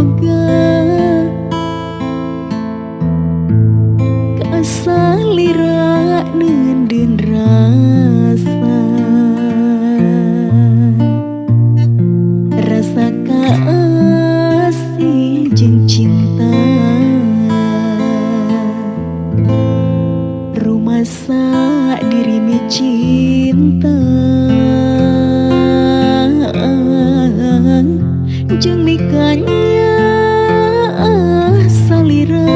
boga kasalira nenden rasa rasa kasih jeung cinta rumasa diri mi cinta jeung mikanya salira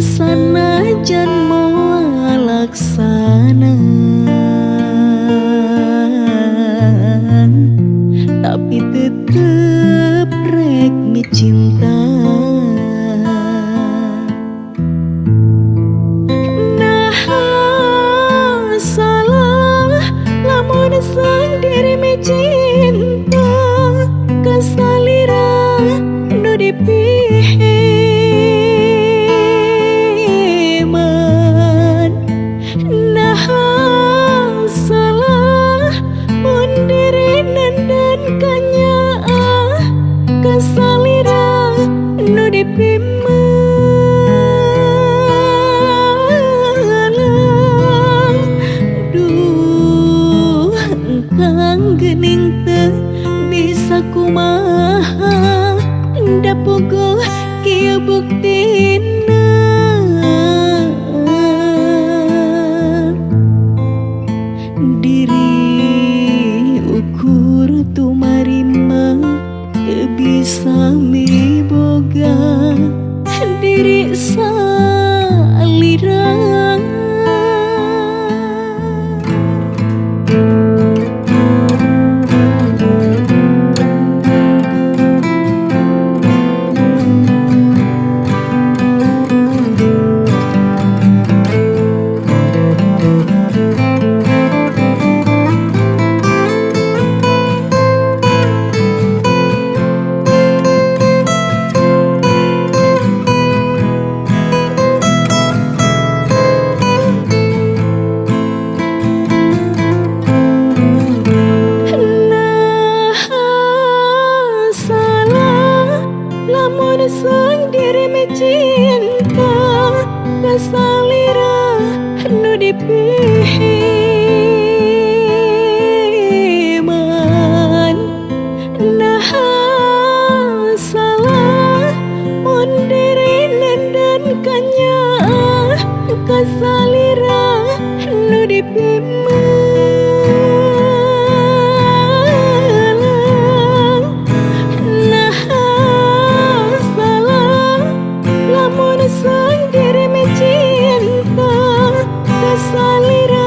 sanajan moal laksana tapi tetep rek mi cinta nah salah lamun sang diri mi cinta kasalira nu dipihiman nah salah mun diri nenden kanya kasalira nu dipiman duh kang geuning teu bisa kumaha da puguh kieu buktina diri ukur tumarima teu bisa miboga diri salira lamun sang diri mi cinta kasalira nu dipihiman nah salah mun diri nenden kanya kasalira nu dipiman nah lamun sang diri mi cinta kasalira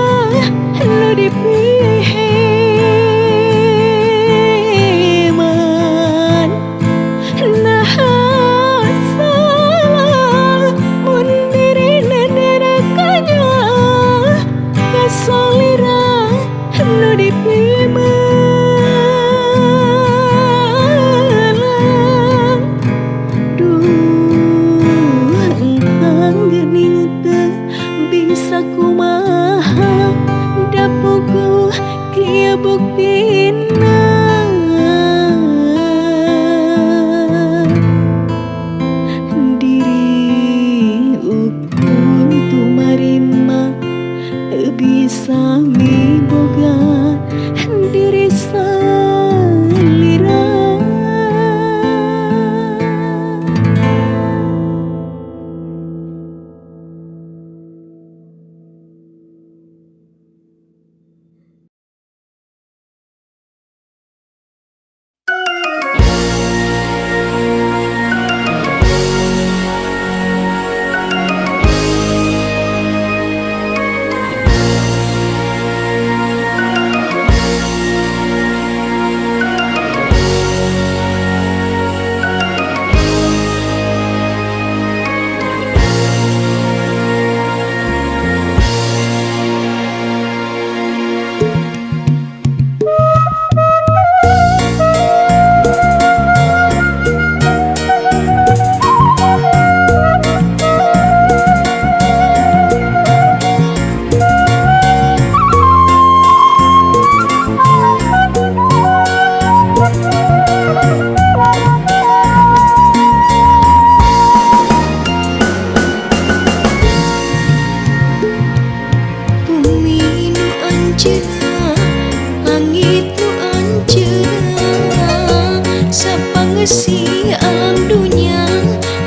besi alam dunia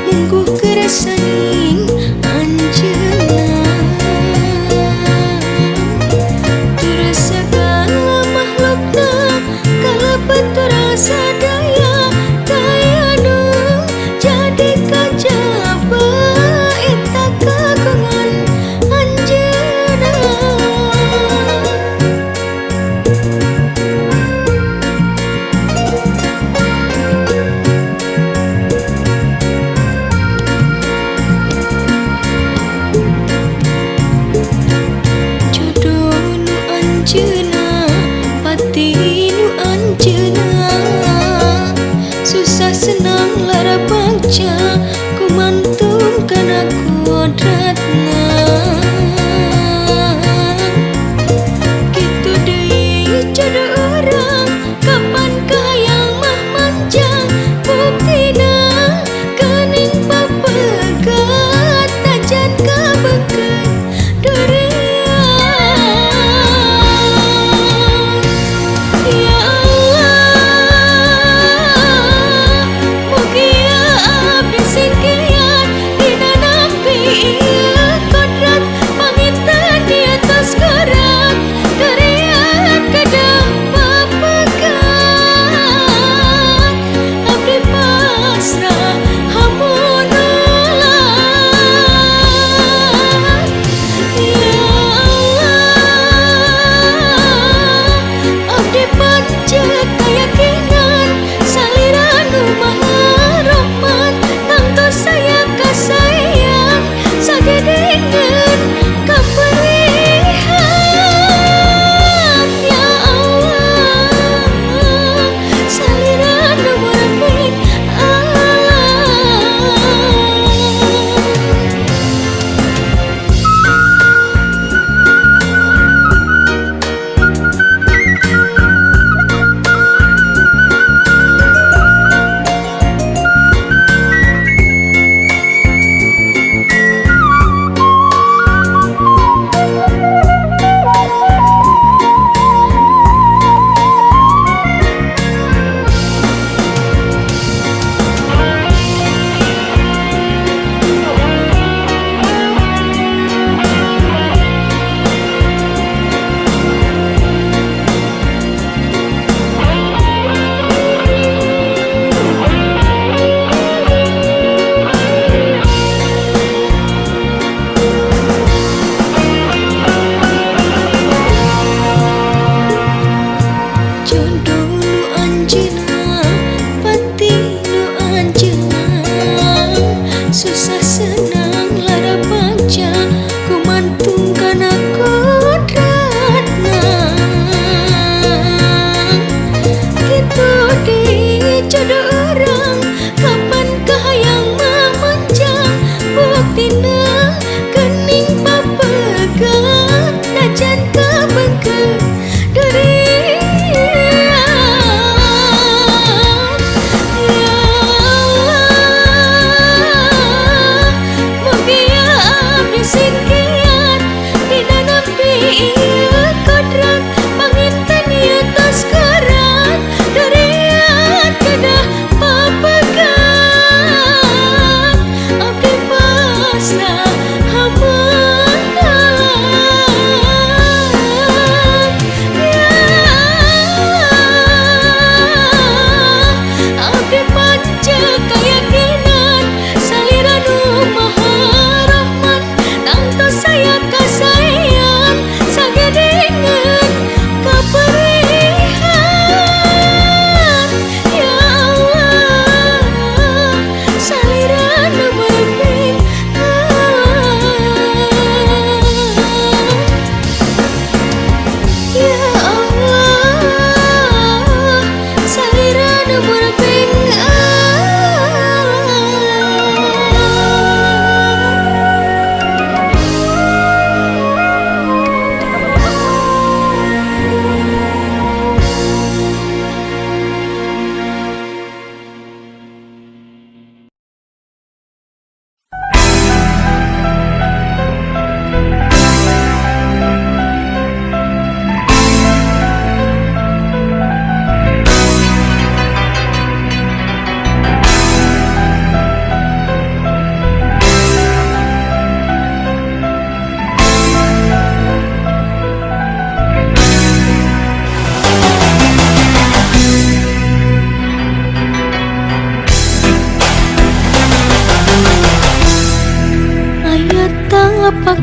mungguh kerasaning anjeunna terus segala makhlukna kalebet terasa daya nu jadi kajaba eta kagungan anjeunna. Anjeunna pati nu anjeunna susah senang lara bagja kumantung kana kodratna kitu deui jodoh urang kapan kahayang mah manjang buktina geuning papegat tajan kabeukeut deureut. Susah senang lara bagja kumantung kana kodratna kitu deui jodoh urang kapan kahayang mah manjang buktina geuning papegat najan kabeukeut deureut. Kodrat panginten ieu tos kerat deureut.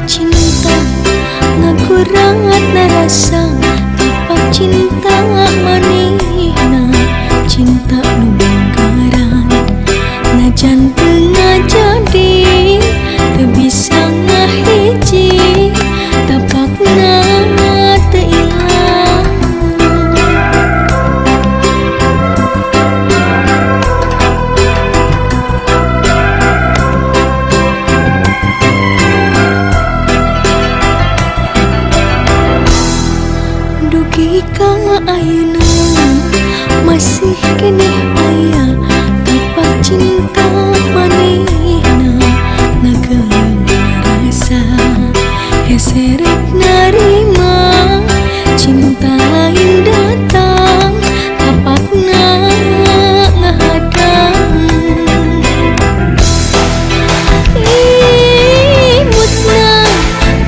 cinta ngagurat narasa tapak cinta manehna cinta nu banggaran najan teu ngajadi teu bisa ngahiji tapakna teu ilang. Dugi ka ayeuna masih keneh aya tapak cinta manehna ngageleun rasa heserek narima cinta lain datang tapakna ngahadang. Imutna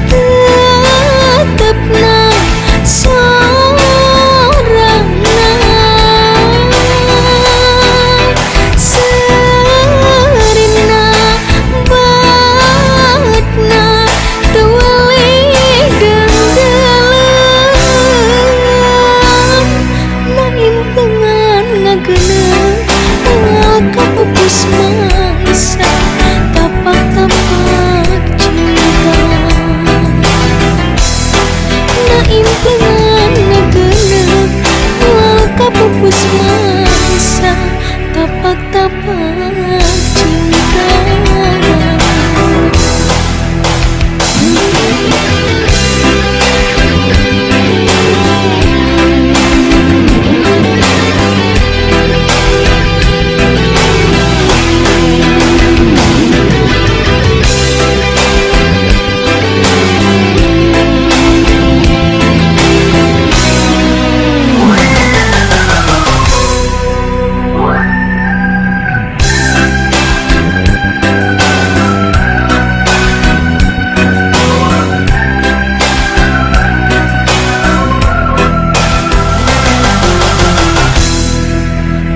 tetepna sorangna serina baetna teu weleh gendeuleuh naim teungan ngageuneuh moal kapupus mangsa tapak-tapak cinta naim teungan ngageuneuh moal kapupus mangsa tapak-tapak cinta.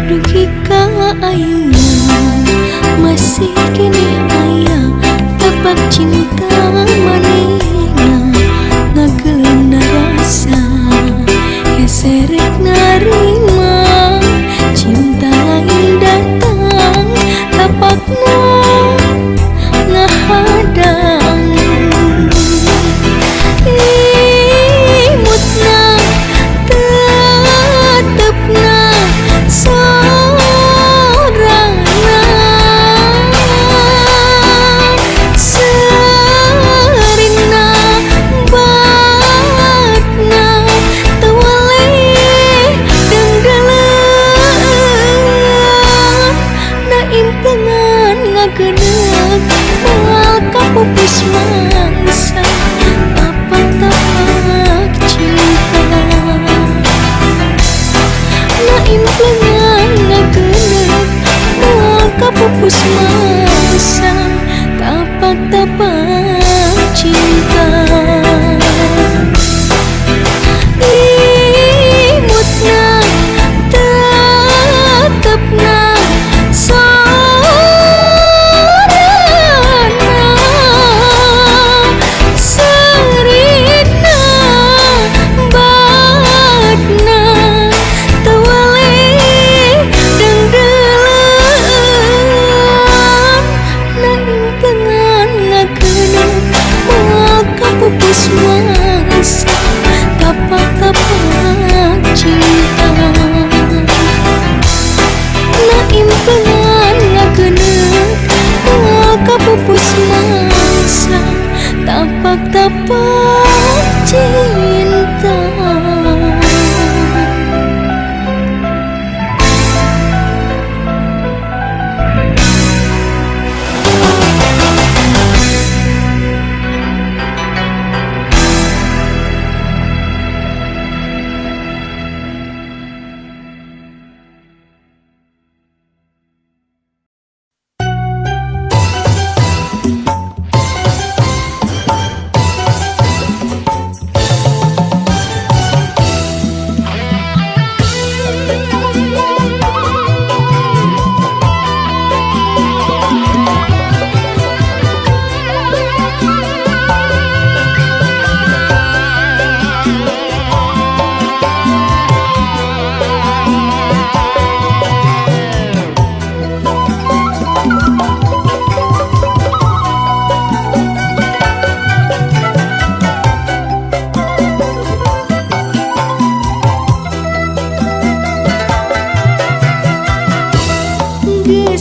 Dugi ka ayeuna masih keneh aya tapak cinta manehna ngageleun rasa heserek narima cinta lain datang tapakna ngahadang. Imutna tetepna sorangna serina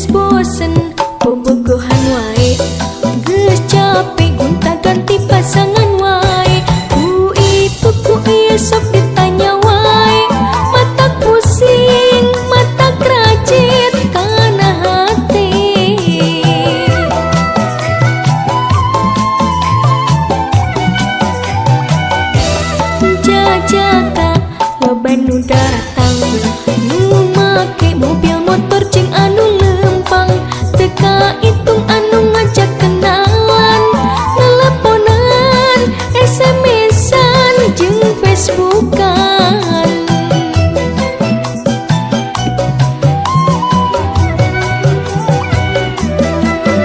geus bosen bobogohan wae, geus capek gonta-ganti pasangan wae. Ku itu ku ieu sok ditanya wae, mata pusing mata kracit kana hati. Jajaka loba nu datang, nu make mobil motor jeung anu lempang, teka itung anu ngajak kenalan, teleponan, SMS-an jeung Facebookan.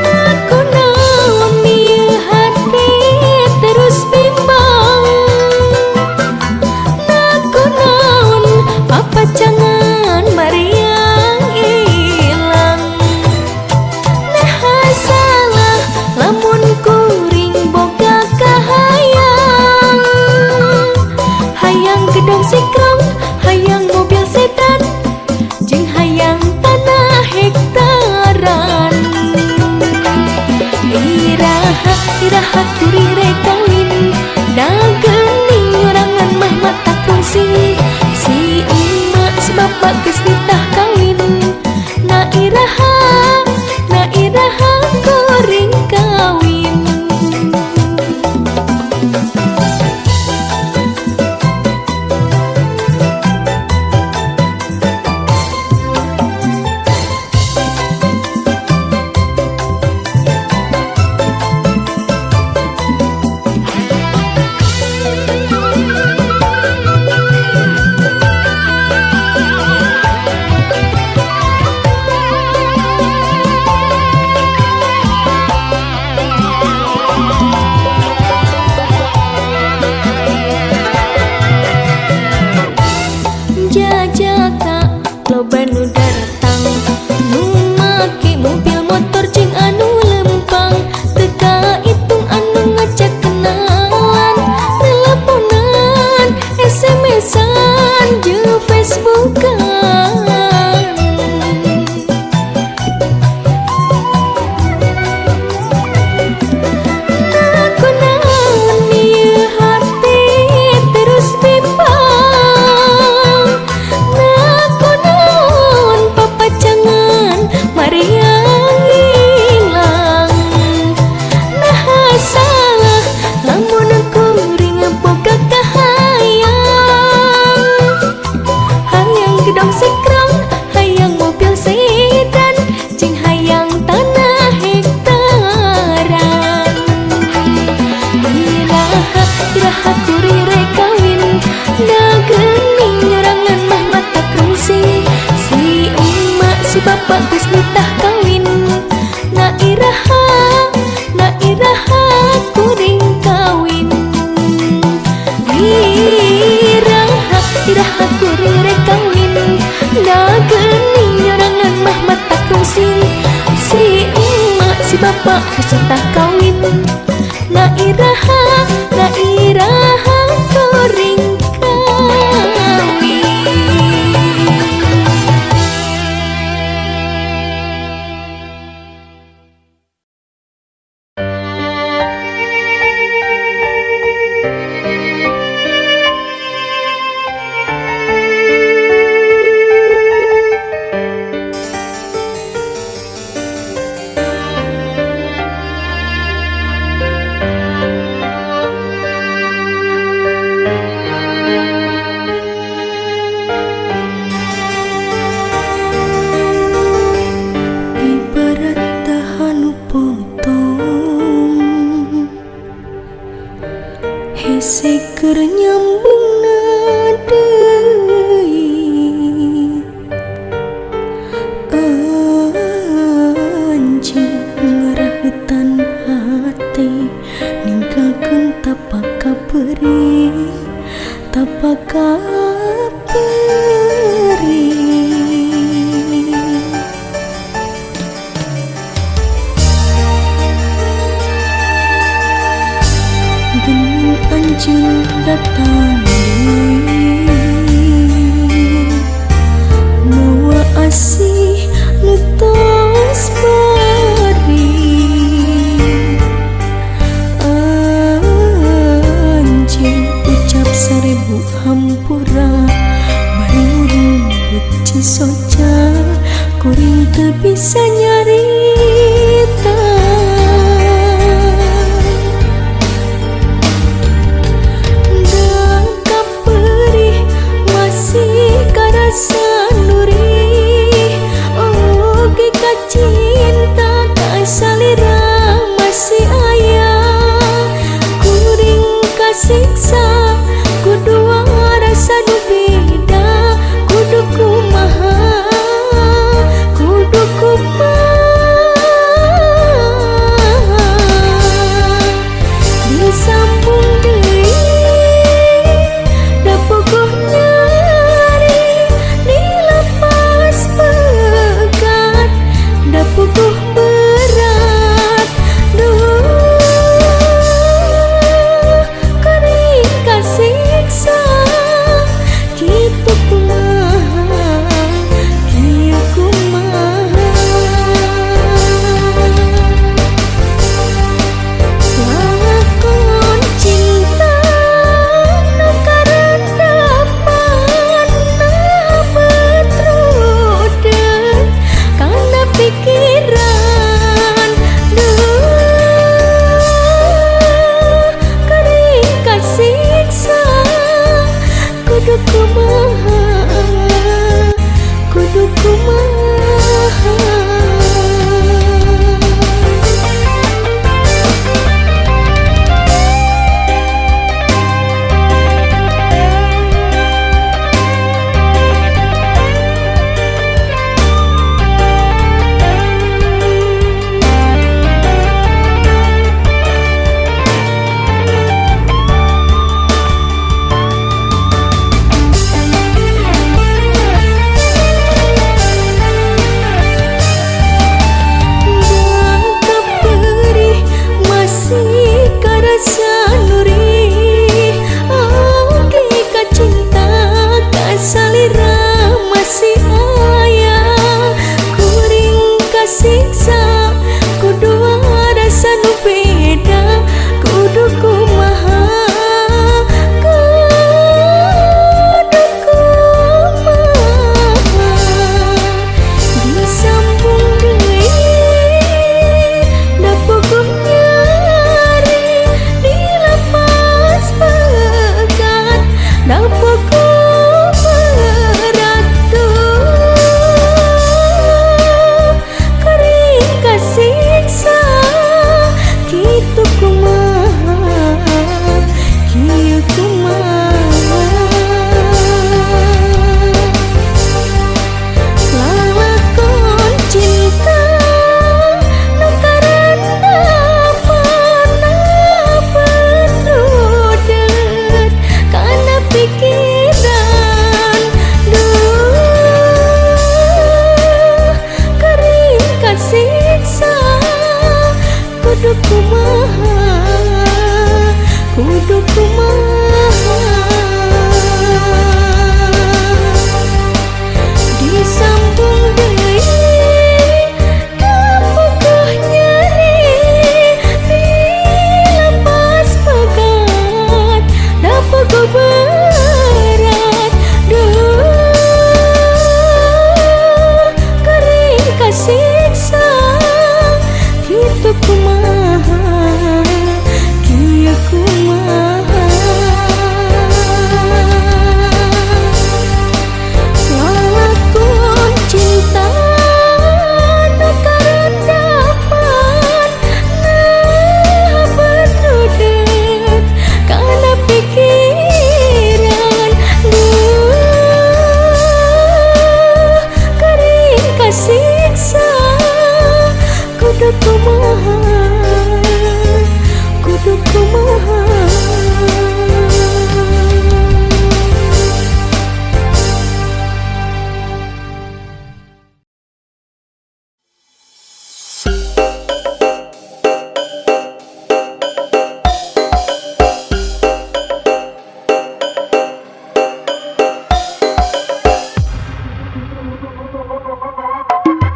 Aku naon ieu hati terus bimbang, aku naon papacangan Mariang ilang. Nah salah lamun kuring boga kahayang, hayang gedong sikrong, hayang mobil sedan, jeung hayang tanah hektaran. Iraha kurire kawin, da geuning orangan mah mata kungsing. Si emak si bapak geus nitah kawin, na iraha kuring kawin. Jajaka loba nu datang, nu make mobil motor jeung anu lempang, teka itung anu ngajak kenalan, teleponan, SMS-an jeung Facebookan. Aku naon ieu hati terus bimbang, aku naon papacangan Mariang ilang. Nah salah lamun kuring boga kahayang, hayang gedong sikrong, hayang mobil sedan, jeung hayang tanah hektaran. Iraha kurire kawin, da geuning orangan mah mata kungsing. Si emak si bapak geus nitah kawin, na iraha kuring kawin. Iraha kurire kawin, da geuning orangan mah mata kungsing. Si emak si bapak geus nitah kawin, na iraha kuring kawin. Hese keur nyambungna deui, anjeun ngaraheutan hati, ninggalkeun tapaka peuri, tapaka peuri. Anjeun datang mawa asih nu tos kuring teu bisa nyarita. Da kaperih masih karasa nurih, oge kacinta kasalira masih aya. Kuring kasiksa kudua rasa nu beda, kudu kumaha, kudu kumaha. Disambung deui da puguh nyari, dilepas pegat da puguh berat. Duh kuring kasiksa kitu kumaha, kieu kumaha. Lakon cinta nu karendapan nah betrudet kana pikiran. Duh kuring kasiksa kudu kumaha, kudu kumaha. Da kaperih masih karasa nurih, oge kacinta kasalira masih aya. Kuring kasiksa kudua rasa nu beda, kudu kumaha, kudu kumaha. Disambung deui da puguh nyari, dilepas pegat da puguh berat. Duh kuring kasiksa kitu kumaha, kieu kumaha. Lakon cinta nu karendapan nah betrudet kana pikiran. Duh kuring kasiksa kudu kumaha, kudu kumaha. Disambung deui da puguh nyari, dilepas pegat da puguh berat. Duh kuring kasiksa kitu kumaha, kieu kumaha. Lakon cinta nu karendapan nah betrudet kana pikiran. Duh kuring kasiksa kudu kumaha, kudu kumaha.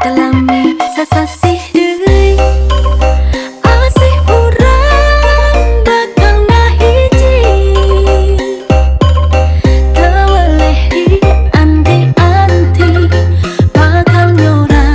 Telami sasasih deui asih urang bakal ngahiji. Teu weleh dianti-anti bakal nyorang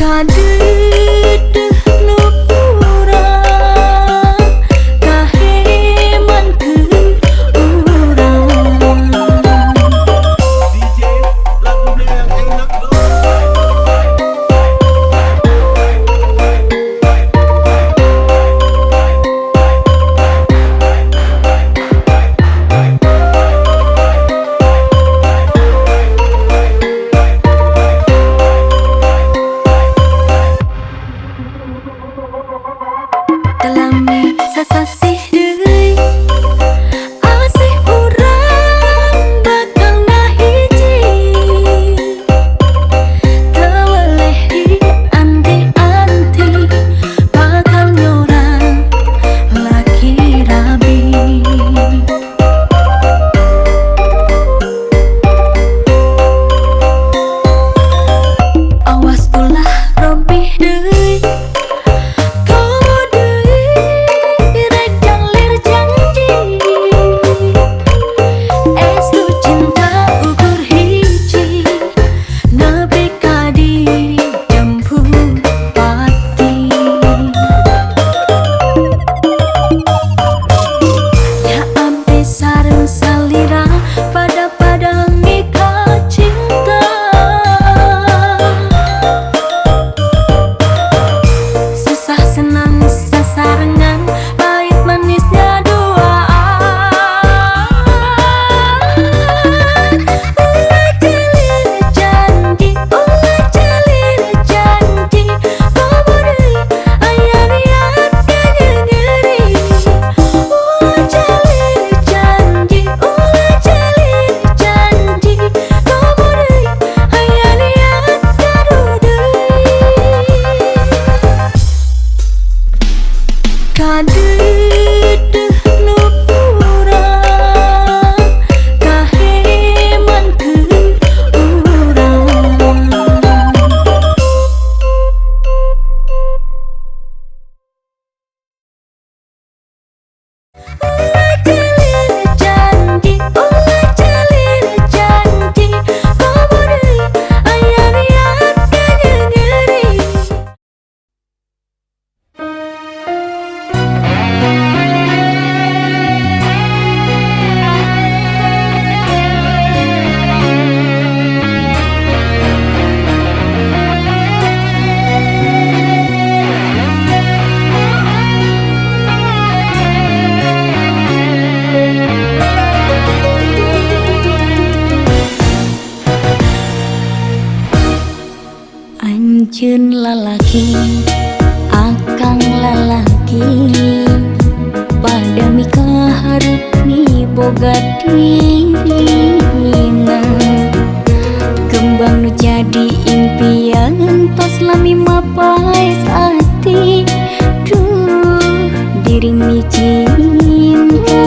Kadeuh nu urang kahemankeun urang. DJ lagunya yang enak dong. Telami sasasih deui asih urang bakal ngahiji teu weleh dianti-anti bakal nyorang laki rabi. Awas ulah robih deui anjeun lalaki akang lalaki pada mikah hareup ni boga dirina kembang nu jadi impian tos lami mapai hati duh diri mi cinta.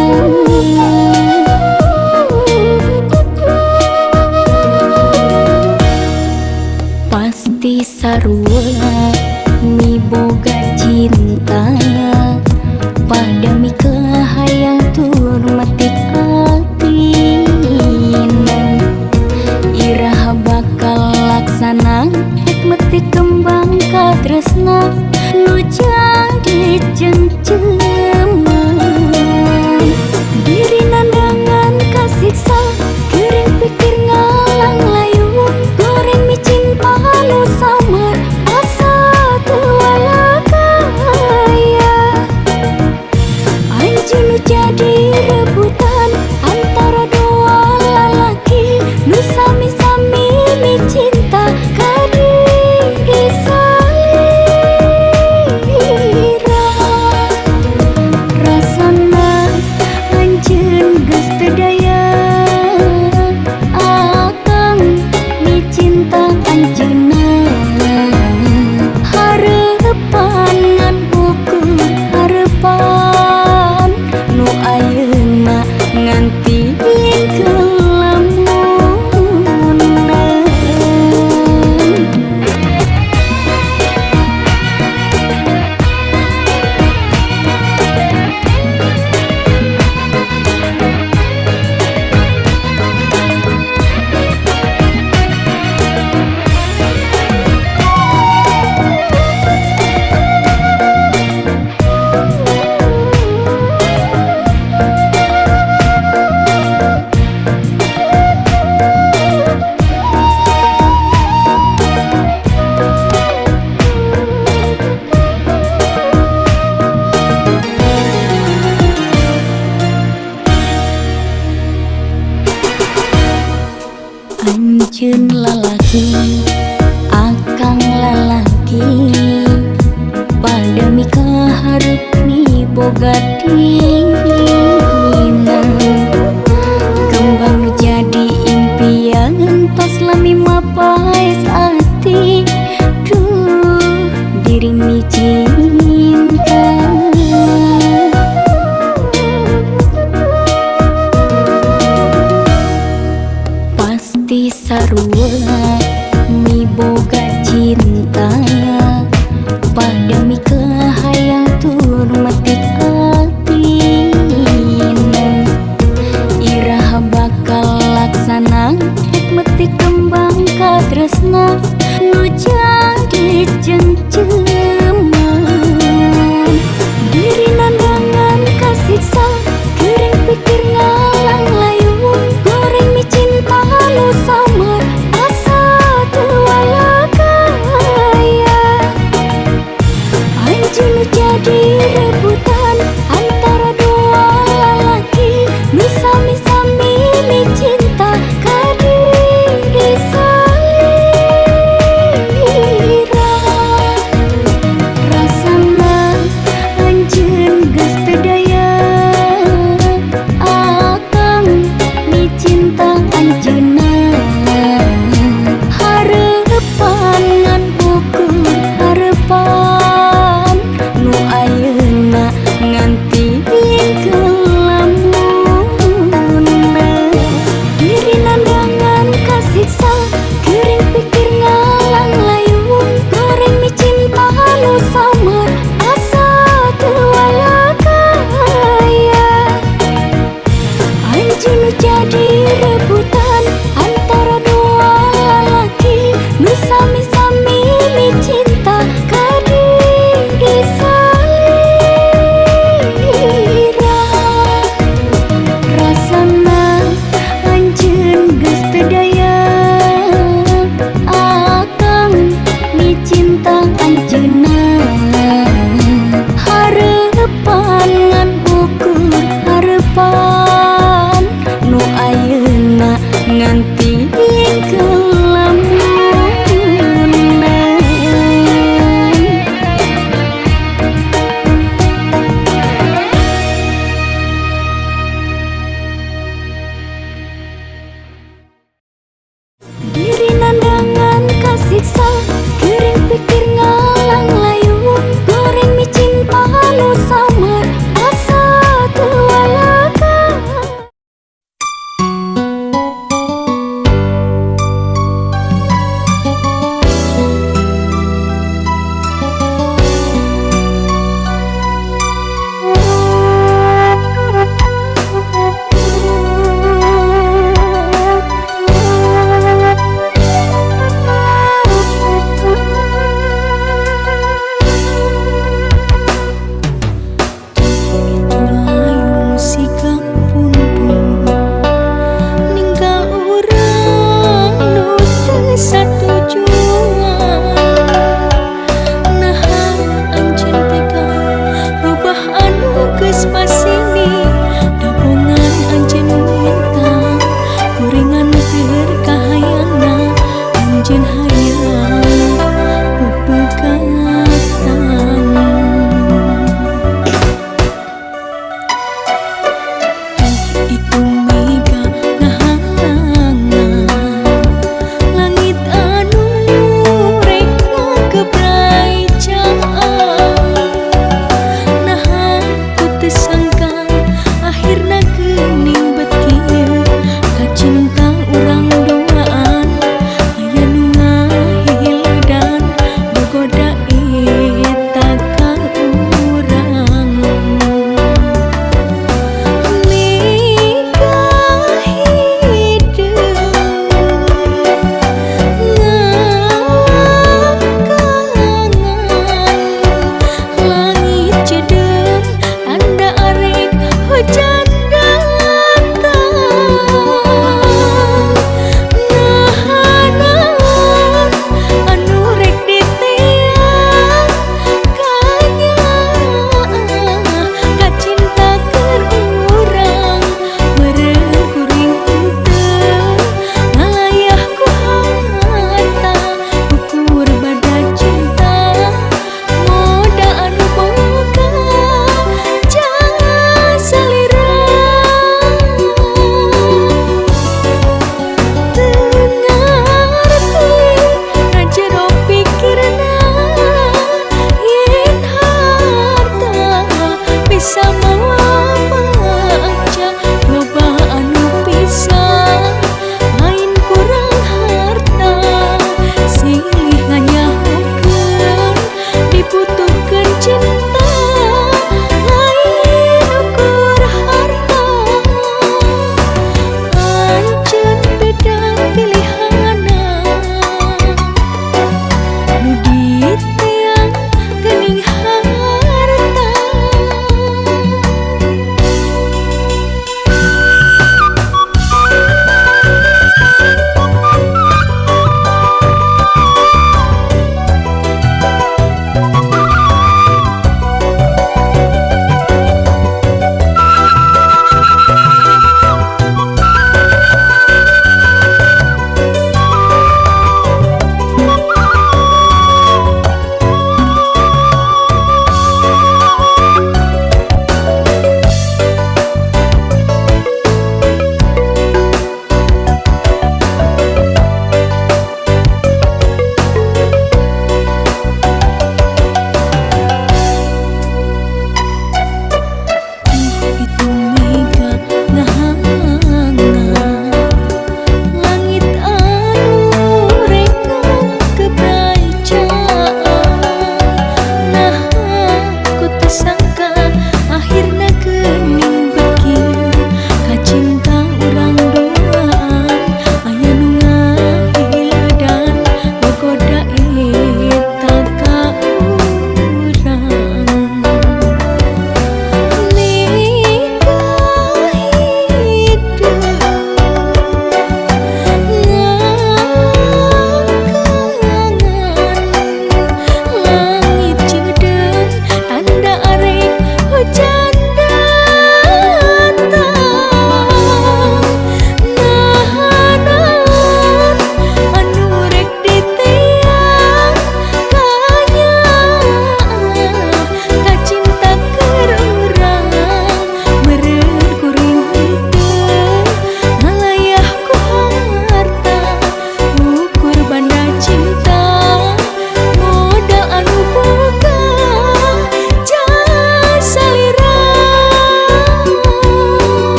Pasti sarua mi boga cinta pada mi kahayang tur metik atina iraha bakal laksana metik kembang katresna nu jadi cengceman diri nandangan kasiksa kering pikir ngalang layung goreng mi cinta nu samar asa tuala kaya anjeun nu jadi rebutan antara dua lalaki nu sami-sami mi cinta ka diri salira. kembang jadi impian tos lami mapai hati duh dirimu cinta pasti sarua mi boga cinta pada mi kahayang tur metik atina iraha bakal laksana metik kembang katresna nu jadi cengceman diri nandangan kasiksa kering pikir ngalang layun goreng mi cinta nu samar asa tuala kaya anjing jadi rebutan antara dua lelaki nu sami-sami mi cinta kadiri salira rasana anjeun geus teu daya akang mi cinta anjeunna harepan ngan ukur harepan nu ayeuna nganti kelamunna diri nandangan kasiksa kering pikir ngalang layun goreng mi cinta nu samar asa tuala kaya anjeun nu jadi rebutan antara dua lelaki nu sami-sami mi cinta kadiri salira rasana anjeun geus teu daya akang mi cinta anjeunna